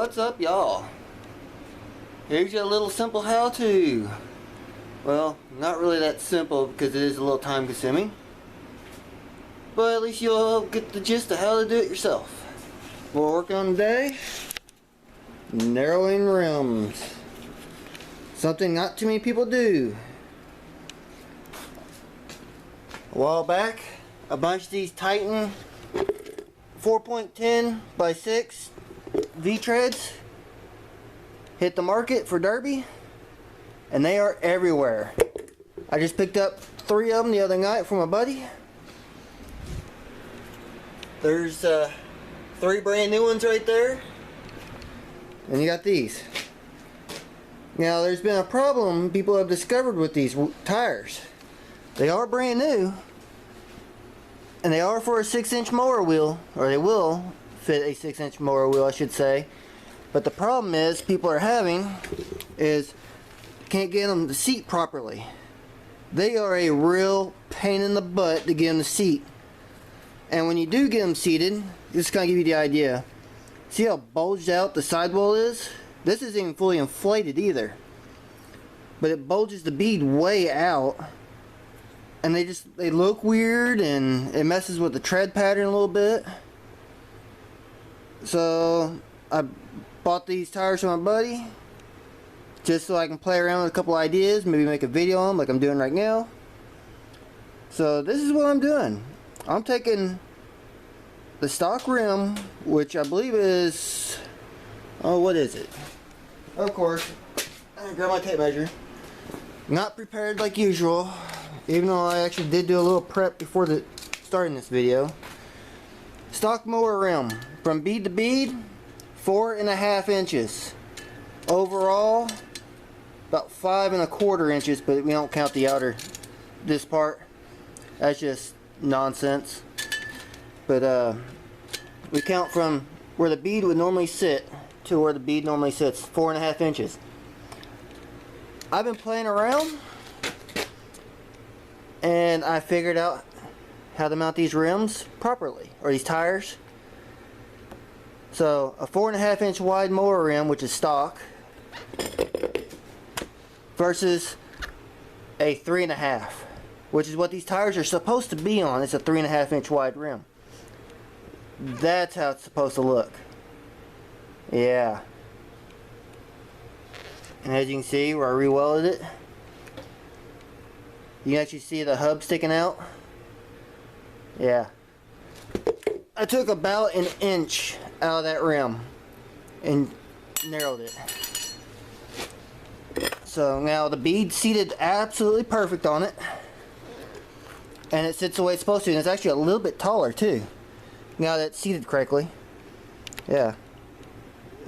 What's up, y'all? Here's your little simple how-to. Well, not really that simple because it is a little time consuming, but at least you'll get the gist of how to do it yourself. We'll work on today narrowing rims. Something not too many people do. A while back, a bunch of these Titan 4.10 by 6 V-treads hit the market for Derby, and they are everywhere. I just picked up 3 of them the other night from a buddy. There's 3 brand new ones right there, and you got these. Now there's been a problem people have discovered with these tires. They are brand new, and they are for a 6-inch mower wheel, or they will fit a 6-inch mower wheel, I should say. But the problem is people are having is can't get them to seat properly. They are a real pain in the butt to get them to seat. And when you do get them seated, just kind of give you the idea. See how bulged out the sidewall is? This isn't even fully inflated either, but it bulges the bead way out, and they look weird, and it messes with the tread pattern a little bit. So I bought these tires from my buddy just so I can play around with a couple ideas, maybe make a video on them like I'm doing right now. So this is what I'm doing. I'm taking the stock rim, which I believe is, oh, what is it? Of course, I grab my tape measure. Not prepared like usual, even though I actually did do a little prep before starting this video. Stock mower rim, from bead to bead, 4.5 inches. Overall, about 5.25 inches, but we don't count the this part. That's just nonsense. But we count from where the bead would normally sit to where the bead normally sits, 4.5 inches. I've been playing around, and I figured out how to mount these rims properly, or these tires. So a 4.5 inch wide mower rim, which is stock, versus a 3.5, which is what these tires are supposed to be on. It's a 3.5 inch wide rim. That's how it's supposed to look. Yeah. And as you can see where I re-welded it, you can actually see the hub sticking out. Yeah. I took about 1 inch out of that rim and narrowed it. So now the bead seated absolutely perfect on it, and it sits the way it's supposed to, and it's actually a little bit taller too now that it's seated correctly. Yeah.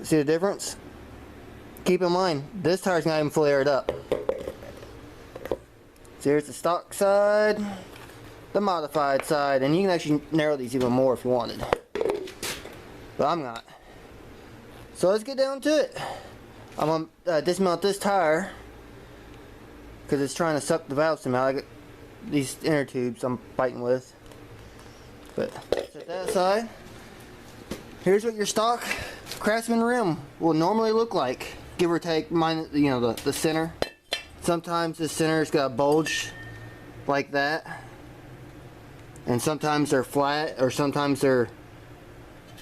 See the difference? Keep in mind, this tire's not even fully aired up. So here's the stock side, the modified side, and you can actually narrow these even more if you wanted, but I'm not. So let's get down to it. I'm going to dismount this tire because it's trying to suck the valve somehow. I got these inner tubes I'm fighting with. But set that aside. Here's what your stock Craftsman rim will normally look like, give or take. Mine, you know, the center. Sometimes the center's got a bulge like that, and sometimes they're flat, or sometimes they're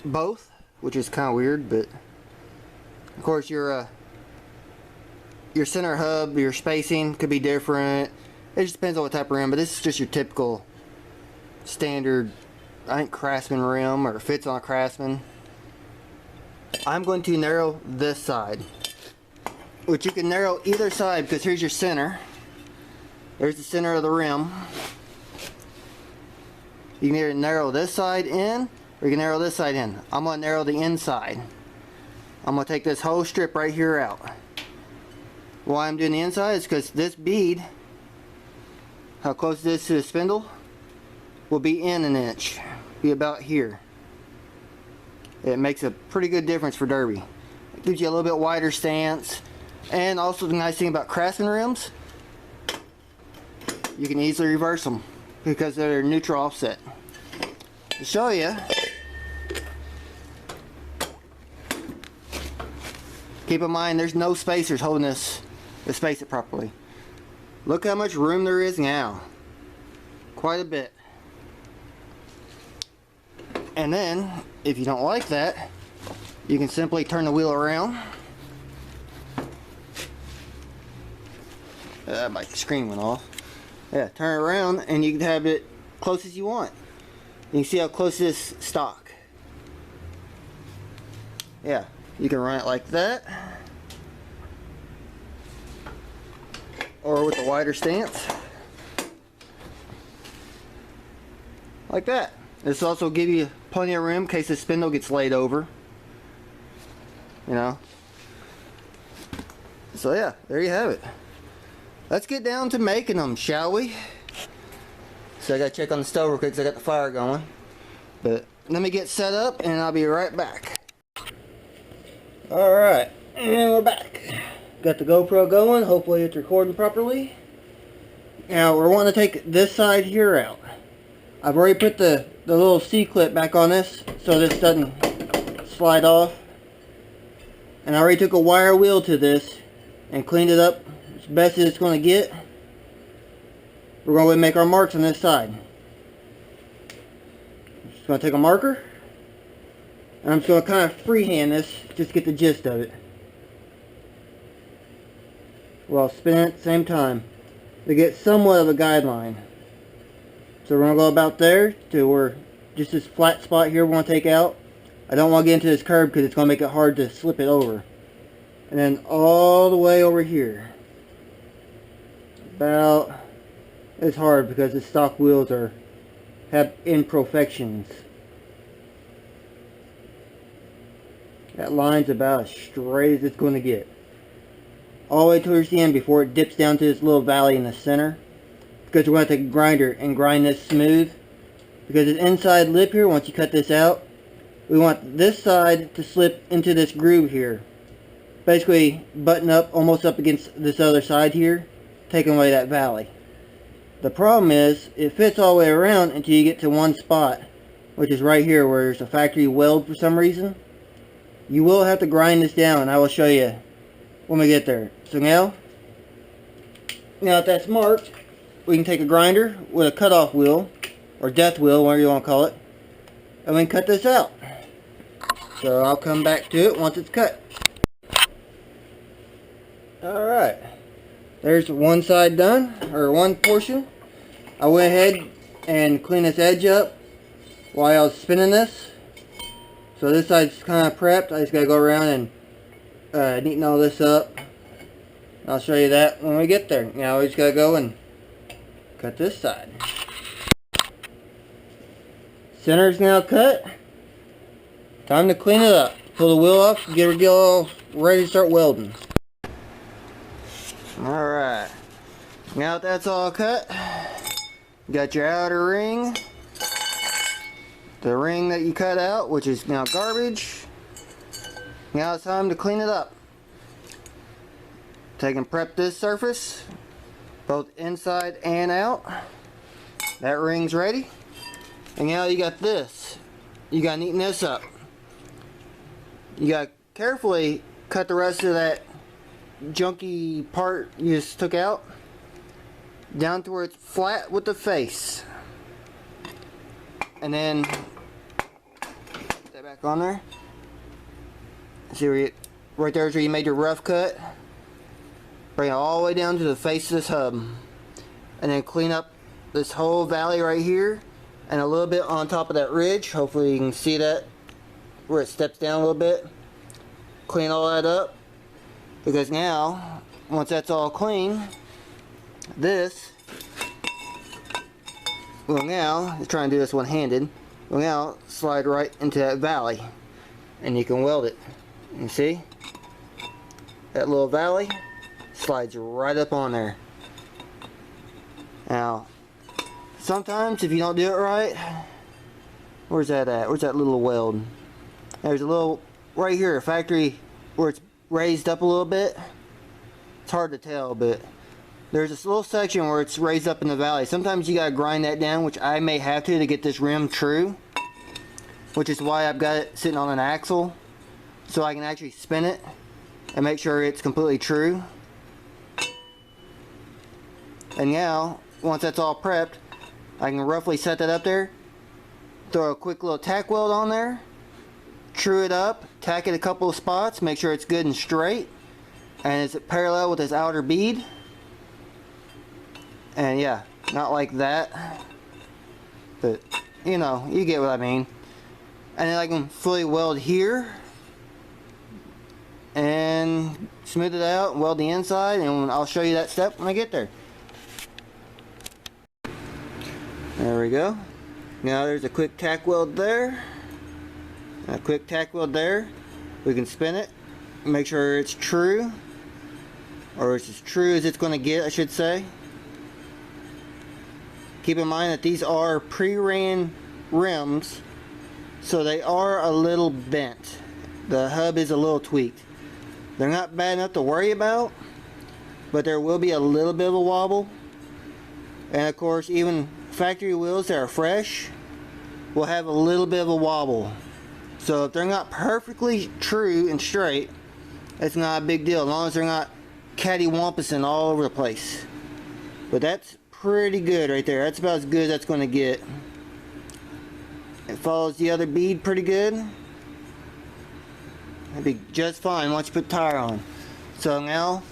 both, which is kind of weird. But of course your center hub, your spacing could be different. It just depends on what type of rim, but this is just your typical standard, I think, Craftsman rim, or fits on a Craftsman. I'm going to narrow this side, which you can narrow either side, because here's your center. There's the center of the rim. You can either narrow this side in, or you can narrow this side in. I'm going to narrow the inside. I'm going to take this whole strip right here out. Why I'm doing the inside is because this bead, how close it is to the spindle, will be in 1 inch. Be about here. It makes a pretty good difference for Derby. It gives you a little bit wider stance. And also the nice thing about Craftsman rims, you can easily reverse them because they're neutral offset. To show you, Keep in mind there's no spacers holding this to space it properly. Look how much room there is now. Quite a bit. And then, if you don't like that, you can simply turn the wheel around. My screen went off. Yeah, turn it around and you can have it close as you want. You can see how close it is stock. Yeah, you can run it like that. Or with a wider stance. Like that. This will also give you plenty of room in case the spindle gets laid over. You know. So yeah, there you have it. Let's get down to making them, shall we? So I gotta check on the stove real quick because I got the fire going. But let me get set up and I'll be right back. Alright, and we're back. Got the GoPro going, hopefully it's recording properly. Now we're wanting to take this side here out. I've already put the little C-clip back on this so this doesn't slide off. And I already took a wire wheel to this and cleaned it up as best as it's going to get. We're going to make our marks on this side. I'm just going to take a marker and I'm just going to kind of freehand this just to get the gist of it. While spinning at the same time to get somewhat of a guideline. So we're going to go about there to where just this flat spot here we want to take out. I don't want to get into this curve because it's going to make it hard to slip it over. And then all the way over here. About, it's hard because the stock wheels have imperfections. That line's about as straight as it's going to get. All the way towards the end before it dips down to this little valley in the center. Because we're going to take a grinder and grind this smooth. Because this inside lip here, once you cut this out, we want this side to slip into this groove here. Basically button up almost up against this other side here, taking away that valley. The problem is, it fits all the way around until you get to one spot, which is right here where there's a factory weld for some reason. You will have to grind this down, and I will show you when we get there. So now that that's marked, we can take a grinder with a cutoff wheel, or death wheel, whatever you want to call it, and we can cut this out. So I'll come back to it once it's cut. Alright, there's one side done, or one portion. I went ahead and cleaned this edge up while I was spinning this. So this side's kind of prepped. I just got to go around and neaten all this up. I'll show you that when we get there. Now we just got to go and cut this side. Center's now cut. Time to clean it up. Pull the wheel off, get it all ready to start welding. Alright. Now that that's all cut, you got your outer ring. The ring that you cut out, which is now garbage. Now it's time to clean it up. Take and prep this surface, both inside and out. That ring's ready. And now you got this. You got to neaten this up. You got to carefully cut the rest of that junky part you just took out down to where it's flat with the face. And then put that back on there. See where you, right there is where you made your rough cut. Bring it all the way down to the face of this hub. And then clean up this whole valley right here. And a little bit on top of that ridge. Hopefully you can see that where it steps down a little bit. Clean all that up. Because now, once that's all clean, this will now, let's try and do this one-handed, will now slide right into that valley. And you can weld it. You see? That little valley slides right up on there. Now, sometimes if you don't do it right, where's that at? Where's that little weld? There's a little, right here, a factory where it's raised up a little bit. It's hard to tell, but there's this little section where it's raised up in the valley. Sometimes you gotta grind that down, which I may have to get this rim true, which is why I've got it sitting on an axle so I can actually spin it and make sure it's completely true. And now, once that's all prepped, I can roughly set that up there, throw a quick little tack weld on there, true it up, tack it a couple of spots, make sure it's good and straight, and it's parallel with this outer bead. And yeah, not like that, but you know, you get what I mean. And then I can fully weld here and smooth it out, weld the inside, and I'll show you that step when I get there. There we go. Now there's a quick tack weld there, a quick tack weld there. We can spin it, make sure it's true, or it's as true as it's going to get, I should say. Keep in mind that these are pre-ran rims, so they are a little bent. The hub is a little tweaked. They're not bad enough to worry about, but there will be a little bit of a wobble. And of course, even factory wheels that are fresh will have a little bit of a wobble. So if they're not perfectly true and straight, it's not a big deal, as long as they're not cattywampusing all over the place. But that's pretty good right there. That's about as good as that's going to get. It follows the other bead pretty good. It'll be just fine once you put the tire on. So now,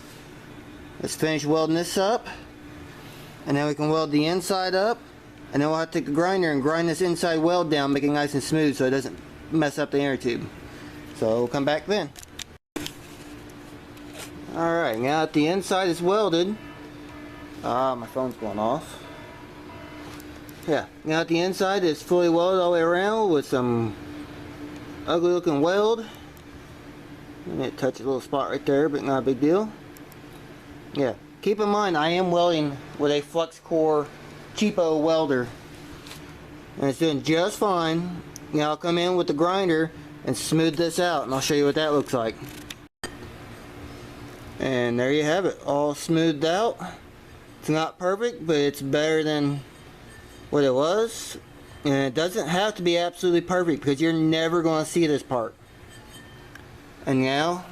let's finish welding this up. And then we can weld the inside up. And then we'll have to take a grinder and grind this inside weld down, make it nice and smooth so it doesn't mess up the inner tube. So we'll come back then. Alright, now that the inside is welded, my phone's going off. Yeah, now that the inside is fully welded all the way around with some ugly looking weld. I need to touch a little spot right there, but not a big deal. Yeah, keep in mind I am welding with a flux core cheapo welder, and it's doing just fine. Now I'll come in with the grinder and smooth this out, and I'll show you what that looks like. And there you have it, all smoothed out. It's not perfect, but it's better than what it was. And it doesn't have to be absolutely perfect, because you're never going to see this part. And now,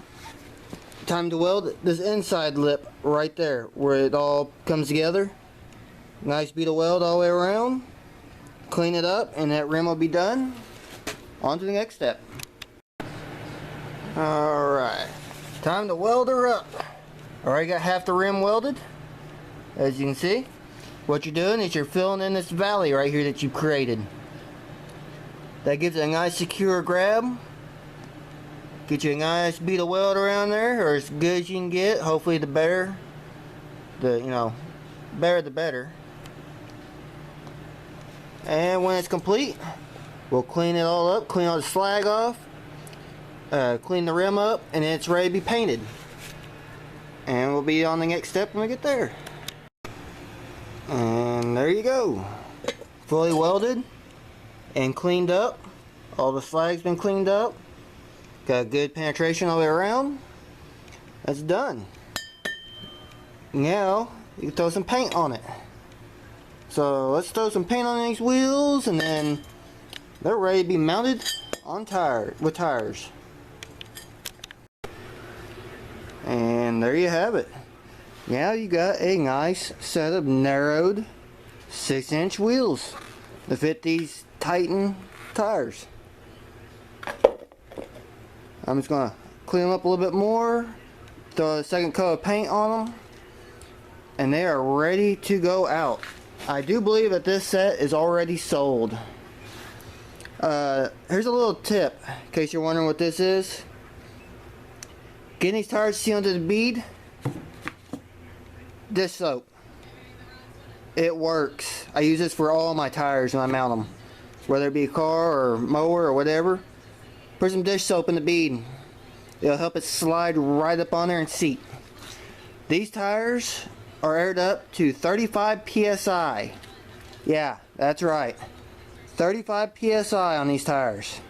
time to weld this inside lip right there, where it all comes together. Nice bead of weld all the way around. Clean it up, and that rim will be done. On to the next step. Alright, time to weld her up. Already got half the rim welded, as you can see. What you're doing is you're filling in this valley right here that you've created. That gives it a nice secure grab. Get you a nice bead of weld around there, or as good as you can get. Hopefully the better, better the better. And when it's complete, we'll clean it all up, clean all the slag off, clean the rim up, and then it's ready to be painted. And we'll be on the next step when we get there. And there you go. Fully welded and cleaned up. All the slag's been cleaned up. Got good penetration all the way around. That's done. Now you can throw some paint on it. So let's throw some paint on these wheels, and then they're ready to be mounted on with tires. And there you have it. Now you got a nice set of narrowed 6-inch wheels to fit these Titan tires. I'm just going to clean them up a little bit more, throw a second coat of paint on them, and they are ready to go out. I do believe that this set is already sold. Here's a little tip in case you're wondering what this is. Getting these tires sealed to the bead, dish soap. It works. I use this for all my tires when I mount them, whether it be a car or mower or whatever. Put some dish soap in the bead. It'll help it slide right up on there and seat. These tires are aired up to 35 psi. Yeah, that's right. 35 psi on these tires.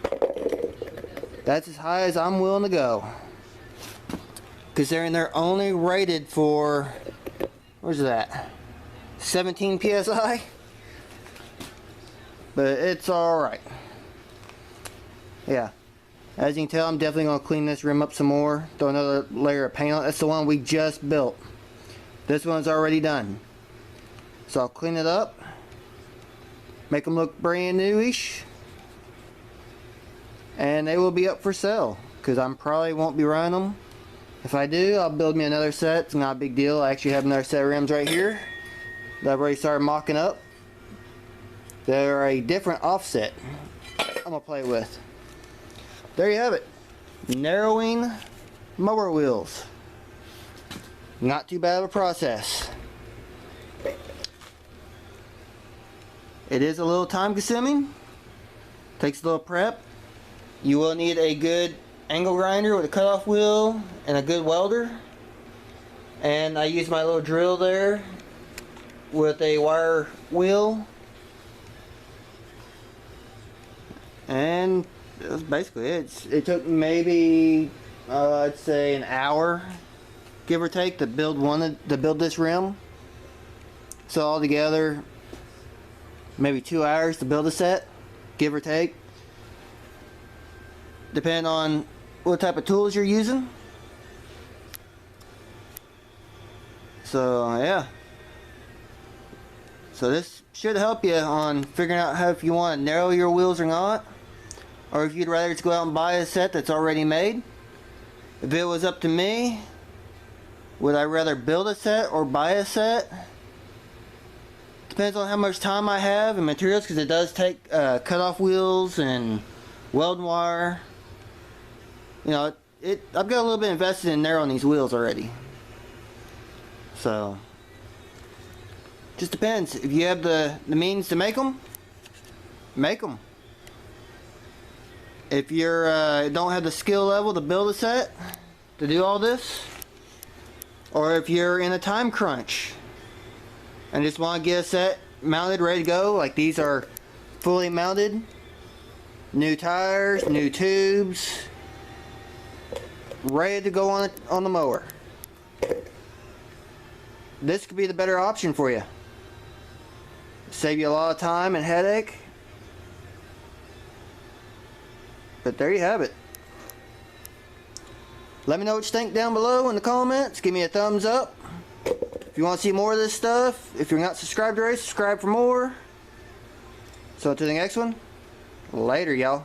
That's as high as I'm willing to go. Considering they're only rated for, where's that? 17 psi? But it's alright. Yeah. As you can tell, I'm definitely going to clean this rim up some more. Throw another layer of paint on it. That's the one we just built. This one's already done. So I'll clean it up. Make them look brand newish. And they will be up for sale. Because I probably won't be running them. If I do, I'll build me another set. It's not a big deal. I actually have another set of rims right here that I've already started mocking up. They're a different offset I'm going to play with. There you have it. Narrowing mower wheels. Not too bad of a process. It is a little time consuming. Takes a little prep. You will need a good angle grinder with a cutoff wheel and a good welder. And I use my little drill there with a wire wheel. And that's basically it. It took maybe I'd say an hour, give or take, to build this rim. So altogether, maybe 2 hours to build a set, give or take, depending on what type of tools you're using. So yeah. So this should help you on figuring out how, if you want to narrow your wheels or not, or if you'd rather just go out and buy a set that's already made. If it was up to me, would I rather build a set or buy a set? Depends on how much time I have and materials, because it does take cutoff wheels and welding wire. You know, I've got a little bit invested in narrowing these wheels already. So just depends. If you have the means to make them, make them. If you're don't have the skill level to build a set, to do all this, or if you're in a time crunch and just want to get a set mounted, ready to go, like these are fully mounted, new tires, new tubes, ready to go on the mower. This could be the better option for you. Save you a lot of time and headache. But there you have it. Let me know what you think down below in the comments. Give me a thumbs up. If you want to see more of this stuff, if you're not subscribed already, subscribe for more. So until the next one, later y'all.